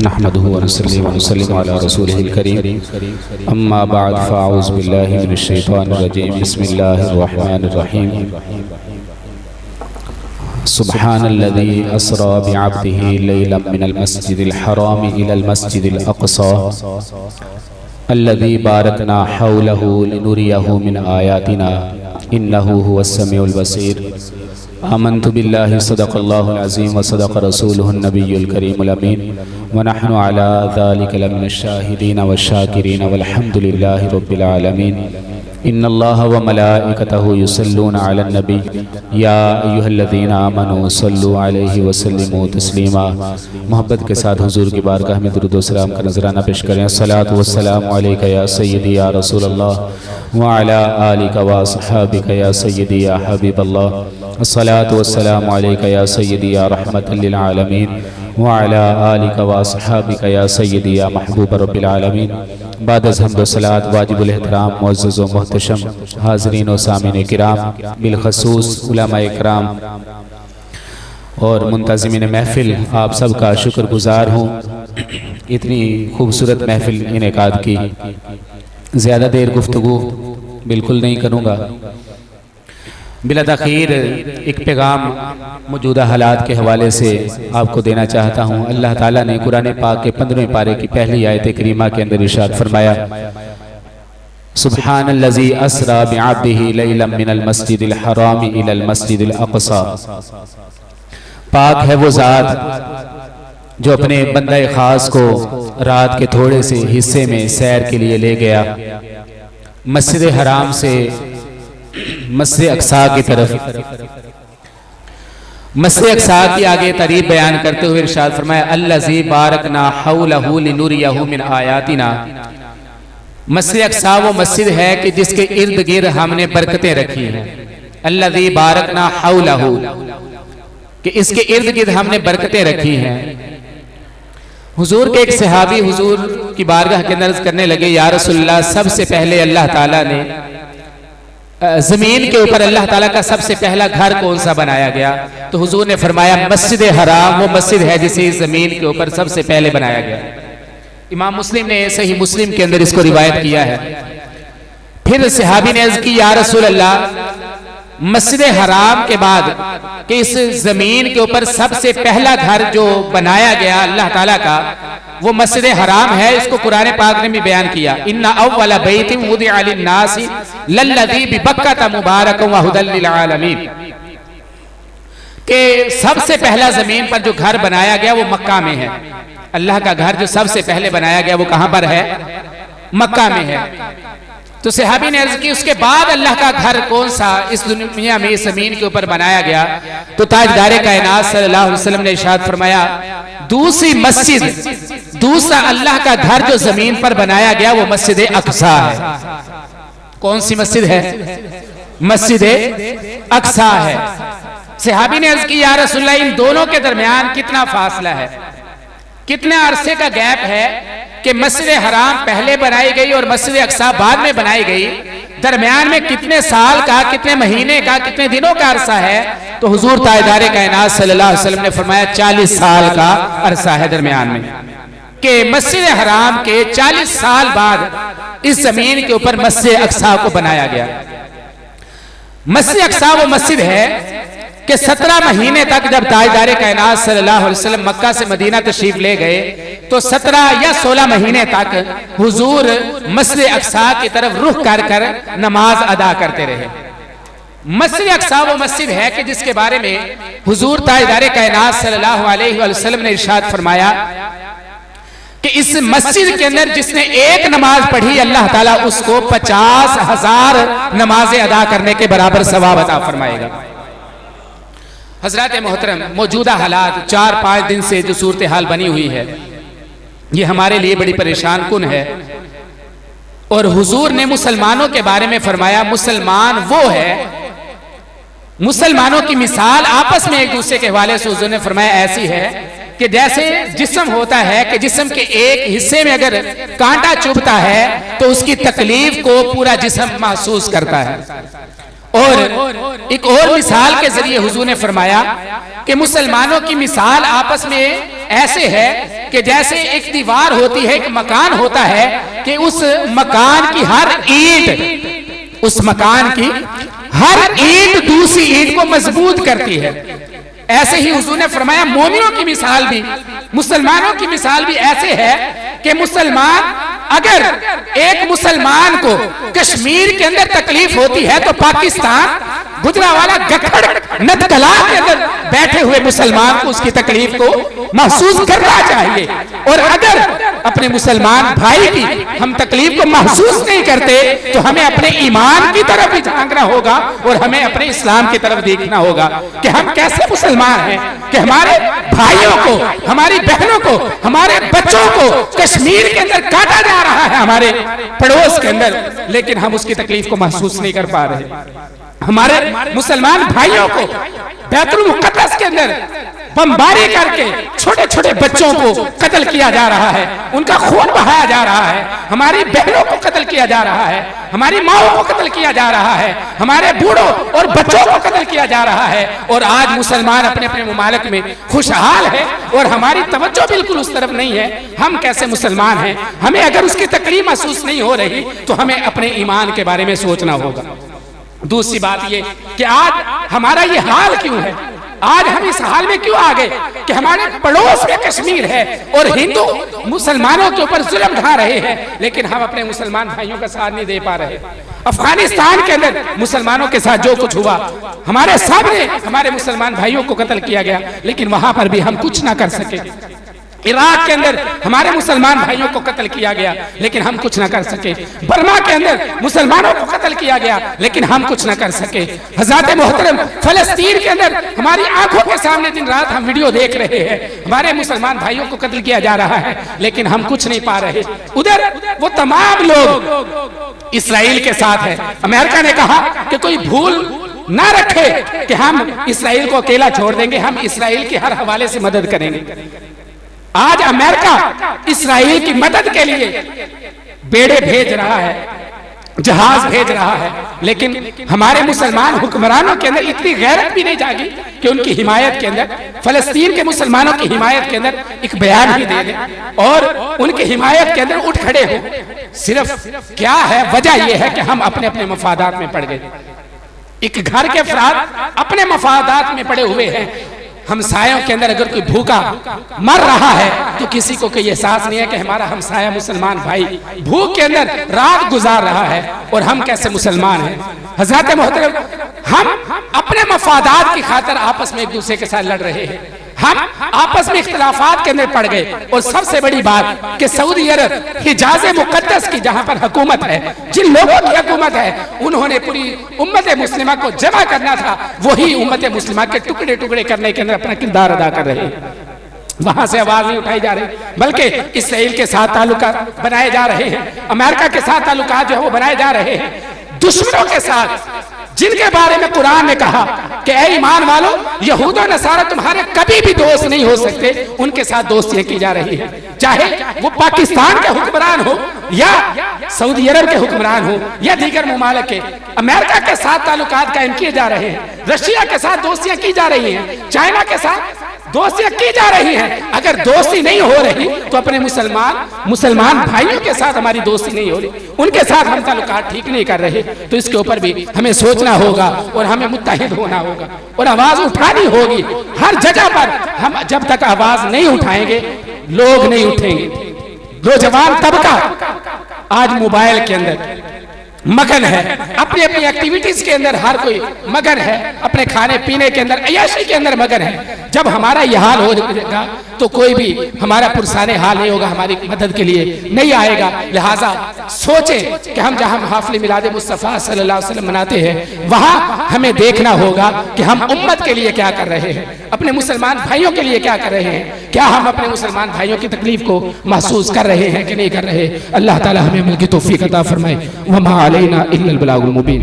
नहमदुहु व नसल्ली व नुसल्लिमु अला रसूलिहिल करीम अम्मा बअद फ़अऊज़ु बिल्लाहि मिनश शैतानिर रजीम बिस्मिल्लाहिर रहमानिर रहीम सुब्हानल्लज़ी अस्रा बिअब्दिही लैलन मिनल मस्जिदिल हराम इलल मस्जिदिल अक़सा अल्लज़ी बारकना हौलहु लिनुरियहु मिन आयातिना इन्नहु हुवस समीउल बसीर आमन्तु बिल्लाहि सदक़ल्लाहुल अज़ीम व सदक़ रसूलुहुन नबियुल करीमुल अमीन व नहनु अला ज़ालिका लमिनश शाहिदीन व शाकिरीन वल्हम्दुलिल्लाहि रब्बिल आलमीन इन्नल्लाह व मलाइकतहु युसल्लूना अलन नबी या अय्युहल्लज़ीना आमनू सल्लु अलैहि व सल्लिमू तस्लीमा। मोहब्बत के साथ हुजूर की बारगाह में दुरूद व सलाम का नजराना पेश करें। अस्सलातु वस्सलामु अलैका या सय्यदी या रसूलल्लाह व अला आलिका व अस्हाबिका या सय्यदी या हबीबल्लाह। अस्सलातु वस्सलामु अलैका या सय्यदी या रहमतल लिल आलमीन व अला आलिका व अस्हाबिका या सय्यदी या महबूब रब्बिल आलमीन। बाद अज़ हम्द व सलात वाजिबुल एहतराम मुअज़्ज़ज़ व मुहतशम हाज़रीन व सामीन किराम बिलख़ुसूस उलमा इकराम और मुंतज़िमीन महफ़िल, आप सबका शुक्रगुज़ार हूँ। इतनी खूबसूरत महफ़िल इनेकाद की ज़्यादा देर गुफ्तगू बिल्कुल नहीं करूँगा। बिला तख़ीर एक पैगाम मौजूदा हालात के हवाले से आपको देना चाहता हूँ। अल्लाह ताला ने कुरान पाक के 15वें पारे की पहली आयत करीमा के अंदर इरशाद फरमाया, सुब्हानल्लज़ी अस्रा बिअब्दिही लैलन मिनल मस्जिदिल हराम इलल मस्जिदिल अक़सा। पाक है वो ज़ात जो अपने बंदे खास को रात के थोड़े से हिस्से में सैर के लिए ले गया, मस्जिद हराम से मस्जिद अक़सा की तरफ। मस्जिद अक़सा की आगे तारीफ बयान करते हुए इरशाद फरमाया, अल्लज़ी बारकना हौलहु लिनुरियहु मिन आयातिना। मस्जिद अक़सा वो मस्जिद है कि जिसके इर्द गिर्द हमने बरकतें रखी हैं। अल्लज़ी बारकना हौलहु, कि इसके इर्द गिर्द हमने बरकतें रखी हैं। हुजूर के एक सहाबी हुजूर की बारगाह के अंदर करने लगे, या रसूलल्लाह, सबसे पहले अल्लाह ताला ने जमीन के ऊपर अल्लाह ताला का सबसे पहला घर कौन सा बनाया गया? तो हुजूर ने फरमाया, मस्जिद हराम वो मस्जिद है जिसे इस जमीन के ऊपर सबसे पहले बनाया गया। इमाम मुस्लिम ने सही मुस्लिम के अंदर इसको रिवायत किया है। फिर सहाबी ने अर्ज़ की, या रसूल अल्लाह, मस्जिद हराम के बाद कि इस जमीन के ऊपर सबसे पहला घर जो बनाया गया अल्लाह ताला का, वो मस्जिद हराम है। इसको कुरान पाक ने भी बयान किया, इन्ना अव्वला बैतिन वुदिअ लिन्नासि लल्लज़ी बिबक्कता मुबारकन व हुदल लिल आलमीन। के सबसे पहला जमीन पर जो घर बनाया गया वो मक्का में है। अल्लाह का घर जो सबसे पहले बनाया गया वो कहां पर है? मक्का में है। तो सहाबी ने अर्ज़ की, उसके बाद अल्लाह का घर कौन सा इस दुनिया में इस जमीन के ऊपर बनाया गया? तो ताजदार कायनात सल्लल्लाहु अलैहि वसल्लम ने इरशाद फरमाया, दूसरी मस्जिद, दूसरा अल्लाह का घर जो जमीन पर बनाया गया वो मस्जिद अक़सा है। कौन सी मस्जिद है? मस्जिद अक़सा है। सहाबी ने अर्ज़ की, या रसूलल्लाह, इन दोनों के दरमियान कितना फासला है, कितने अरसे का गैप है कि मस्जिद हराम पहले बनाई गई और मस्जिद अक़सा बाद में बनाई गई? दरमियान में कितने साल का, कितने महीने का, कितने दिनों का अरसा है? तो हुजूर ताजदार कायनात सल्लल्लाहु अलैहि वसल्लम ने फरमाया, 40 साल का अरसा है दरमियान में, कि मस्जिद हराम के 40 साल बाद इस जमीन के ऊपर मस्जिद अक़सा को बनाया गया। मस्जिद अक़सा वो मस्जिद है कि 17 महीने तक जब ताजदार कायनात सल्लल्लाहु अलैहि वसल्लम मक्का से मदीना तशरीफ ले गए तो 17 या 16 महीने तक हुजूर मस्जिद अक़सा की तरफ रुख कर कर नमाज अदा करते रहे। मस्जिद अक़सा वो मस्जिद है कि जिसके बारे में हुजूर ताजदार कायनात सल्लल्लाहु अलैहि वसल्लम ने इरशाद फरमाया कि इस मस्जिद के अंदर जिसने एक नमाज पढ़ी, अल्लाह ताला उसको 50,000 नमाजें अदा करने के बराबर सवाब अता फरमाएगा। हजरत मोहतरम, मौजूदा हालात 4-5 दिन से जो सूरत हाल बनी हुई है ये हमारे लिए बड़ी परेशान कुन है। और हुजूर ने मुसलमानों के बारे में फरमाया, मुसलमान वो है, मुसलमानों की मिसाल आपस में एक दूसरे के हवाले से हुजूर ने फरमाया ऐसी है कि जैसे जिस्म होता है कि जिस्म के एक हिस्से में अगर कांटा चुभता है तो उसकी तकलीफ को पूरा जिस्म महसूस करता है। और एक और मिसाल के जरिए हुजूर ने फरमाया कि मुसलमानों की मिसाल आपस में ऐसे है कि जैसे एक दीवार होती है, एक मकान होता है कि उस मकान की हर ईंट, उस मकान की हर ईंट दूसरी ईंट को मजबूत करती है। ऐसे ही हुजूर ने फरमाया मोमिनों की मिसाल भी, मुसलमानों की मिसाल भी ऐसे है कि मुसलमान, अगर एक मुसलमान को कश्मीर के अंदर तकलीफ होती है तो पाकिस्तान गुजरावाला गखड़ नदकला के अंदर बैठे हुए मुसलमान को उसकी तकलीफ को महसूस करना चाहिए। और अगर अपने मुसलमान भाई की हम तकलीफ को महसूस नहीं करते तो हमें अपने ईमान की तरफ भी झांकना होगा और हमें अपने इस्लाम की तरफ देखना होगा कि हम कैसे मुसलमान हैं, कि हमारे भाइयों को, हमारी बहनों को, हमारे बच्चों को कश्मीर के अंदर काटा जा रहा है हमारे पड़ोस के अंदर, लेकिन हम उसकी तकलीफ को महसूस नहीं कर पा रहे। हमारे मुसलमान भाइयों को बैतुल मुक़द्दस के अंदर बमबारी करके छोटे छोटे बच्चों को कत्ल किया जा रहा है, उनका खून बहाया जा रहा है, हमारी बहनों को कत्ल किया जा रहा है, हमारी माओं को कत्ल किया जा रहा है, हमारे बूढ़ों और बच्चों को कत्ल किया जा रहा है। और आज मुसलमान अपने अपने मुमालिक में खुशहाल है और हमारी तवज्जो बिल्कुल उस तरफ नहीं है। हम कैसे मुसलमान हैं? हमें अगर उसकी तकलीफ महसूस नहीं हो रही तो हमें अपने ईमान के बारे में सोचना होगा। दूसरी बात ये कि आज हमारा ये हाल क्यों है, आज हम इस हाल में क्यों आ गए कि हमारे पड़ोस में कश्मीर है और हिंदू मुसलमानों के ऊपर जुल्म ढा रहे हैं, लेकिन हम अपने मुसलमान भाइयों का साथ नहीं दे पा रहे। अफगानिस्तान के अंदर मुसलमानों के साथ जो कुछ हुआ, हमारे सामने हमारे मुसलमान भाइयों को कत्ल किया गया, लेकिन वहां पर भी हम कुछ ना कर सके। इराक के अंदर हमारे मुसलमान भाइयों को कत्ल किया गया, लेकिन हम कुछ ना कर सके। बर्मा के अंदर मुसलमानों को कत्ल किया गया, लेकिन हम कुछ ना कर सके। हज़रत मोहतरम फलस्तीन के अंदर हमारी आंखों के सामने दिन रात हम वीडियो देख रहे हैं, हमारे मुसलमान भाइयों को कत्ल किया जा रहा है, लेकिन हम कुछ नहीं पा रहे। उधर वो तमाम लोग इस्राइल के साथ है। अमेरिका ने कहा कि कोई भूल ना रखे कि हम इस्राइल को अकेला छोड़ देंगे, हम इस्राइल के हर हवाले से मदद करेंगे। आज अमेरिका इस्राइल की मदद के लिए बेड़े भेज रहा है, जहाज भेज रहा है, लेकिन हमारे मुसलमान हुक्मरानों के अंदर इतनी गैरत भी नहीं जागी कि उनकी हिमायत के अंदर, फलस्तीन के मुसलमानों की हिमायत के अंदर एक बयान ही दे दें और उनकी हिमायत के अंदर उठ खड़े हो। सिर्फ क्या है वजह यह है कि हम अपने अपने मफादात में पड़ गए। एक घर के अफराद अपने मफादात में पड़े हुए हैं। हमसायों के अंदर अगर कोई भूखा मर रहा है तो किसी को कोई एहसास नहीं है कि हमारा हमसाया मुसलमान भाई भूख के अंदर रात गुजार रहा है और हम कैसे मुसलमान हैं। हज़रत मोहतरम हम अपने मफादात की खातिर आपस में एक दूसरे के साथ लड़ रहे हैं, हम आपस में इख्तिलाफात के अंदर पड़ गए। और सबसे बड़ी बात कि सऊदी अरब हिजाज मुकद्दस की जहां पर हुकूमत है, जिन लोगों की हुकूमत है, उन्होंने पूरी उम्मत मुस्लिमा को जमा करना था, वही उम्मत मुस्लिमा के टुकड़े टुकड़े करने के अंदर अपना किरदार अदा कर रहे हैं। वहां से आवाज नहीं उठाई जा रही, बल्कि इस्राइल के साथ ताल्लुकात बनाए जा रहे हैं, अमेरिका के साथ ताल्लुकात जो है वो बनाए जा रहे हैं। दुश्मनों के साथ जिनके बारे में कुरान ने कहा कि ऐ ईमान वालों, यहूद और नसारा तुम्हारे कभी भी दोस्त नहीं हो सकते, उनके साथ दोस्तियां की जा रही है। चाहे वो पाकिस्तान के हुक्मरान हो या सऊदी अरब के हुक्मरान हो या दीगर मुमालिक के, अमेरिका के साथ ताल्लुकात कायम किए जा रहे हैं, रशिया के साथ दोस्तियां की जा रही हैं, चाइना के साथ दोस्तियां की जा रही हैं। अगर दोस्ती नहीं हो रही तो अपने मुसलमान भाइयों के साथ हमारी दोस्ती नहीं हो रही, उनके साथ हम ताल्लुकात ठीक नहीं कर रहे, तो इसके ऊपर भी हमें सोचना होगा और हमें मुत्तहिद होना होगा और आवाज उठानी होगी हर जगह पर। हम जब तक आवाज नहीं उठाएंगे लोग नहीं उठेंगे। नौजवान तबका आज मोबाइल के अंदर मगन है, अपनी अपनी एक्टिविटीज के अंदर हर कोई मगन है, अपने खाने पीने के अंदर, अय्याशी के अंदर मगन है। जब हमारा यह हाल हो जाएगा तो कोई भी हमारा पुरसाने हाल नहीं होगा, हमारी मदद के लिए नहीं आएगा। लिहाजा सोचें कि हम जहां हाफिल मिलाद मुस्तफ़ा सल्लल्लाहु अलैहि वसल्लम मनाते हैं, वहां हमें देखना होगा कि हम उम्मत के लिए क्या कर रहे हैं, अपने मुसलमान भाइयों के लिए क्या कर रहे हैं, क्या हम अपने मुसलमान भाइयों की तकलीफ को महसूस कर रहे हैं कि नहीं कर रहे। अल्लाह ताला हमें अमल की तौफीक अता फरमाए। वमा अलैना इल्लल बलागुल मुबीन।